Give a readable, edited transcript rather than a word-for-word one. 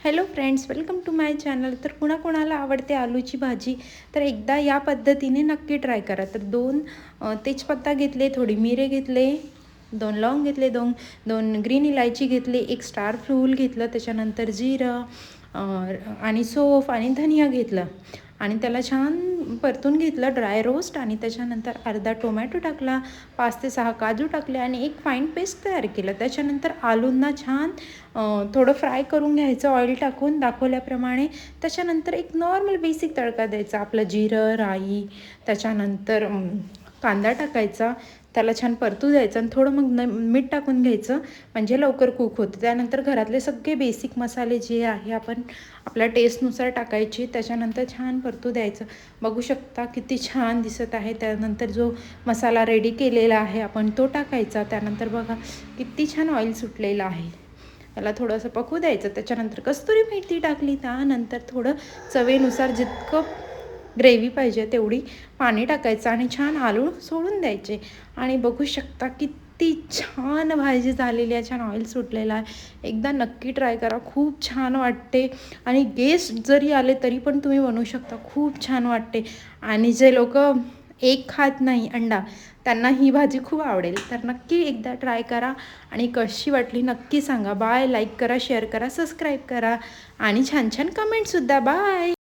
Hello friends, welcome to my channel. तर कोणाकोणाला आवडते आलूची भाजी, तर एकदा या पद्धतीने नक्की ट्राय करा. तर दोन तेजपत्ता घेतले, थोडी मिरे घेतले, दोन लवंग घेतले, दोन ग्रीन इलायची घेतली, एक स्टार फूल घेतलं, त्याच्यानंतर जिरं आणि सौंफ आणि धनिया घेतलं आणि त्याला छान परतून घेतलं, ड्राय रोस्ट. आणि त्याच्यानंतर अर्धा टोमॅटो टाकला, 5 ते 6 काजू टाकले आणि एक फाईन पेस्ट तयार केलं. त्याच्यानंतर आलूंना छान थोडं फ्राय करून घ्यायचं ऑइल टाकून दाखवल्याप्रमाणे. त्याच्यानंतर एक नॉर्मल बेसिक तडका द्यायचा, आपलं जिरं, राई, त्याच्यानंतर कांदा टाकायचा, त्याला छान परतू द्यायचं आणि थोडं मग मीठ टाकून घ्यायचं, म्हणजे लवकर कुक होतं. त्यानंतर घरातले सगळे बेसिक मसाले जे आहे आपण आपल्या टेस्टनुसार टाकायचे. त्याच्यानंतर छान परतू द्यायचं. बघू शकता किती छान दिसत आहे. त्यानंतर जो मसाला रेडी केलेला आहे आपण तो टाकायचा. त्यानंतर बघा किती छान ऑइल सुटलेलं आहे. त्याला थोडंसं पकू द्यायचं. त्याच्यानंतर कस्तुरी मेथी टाकली. त्यानंतर थोडं चवीनुसार जितकं ग्रेव्ही पाहिजे तेवढी पाणी टाकायचं आणि छान आलू सोडून द्यायचे. आणि बघू शकता किती छान भाजी झालेली आहे, छान ऑइल सुटलेला आहे. एकदा नक्की ट्राय करा, खूप छान वाटते. आणि गेस्ट जरी आले तरी पण तुम्ही बनवू शकता, खूप छान वाटते. आणि जे लोक एक खात नाही अंडा, त्यांना ही भाजी खूप आवडेल. तर नक्की एकदा ट्राय करा आणि कशी वाटली नक्की सांगा. बाय. लाईक करा, शेअर करा, सबस्क्राईब करा आणि छान छान कमेंटसुद्धा. बाय.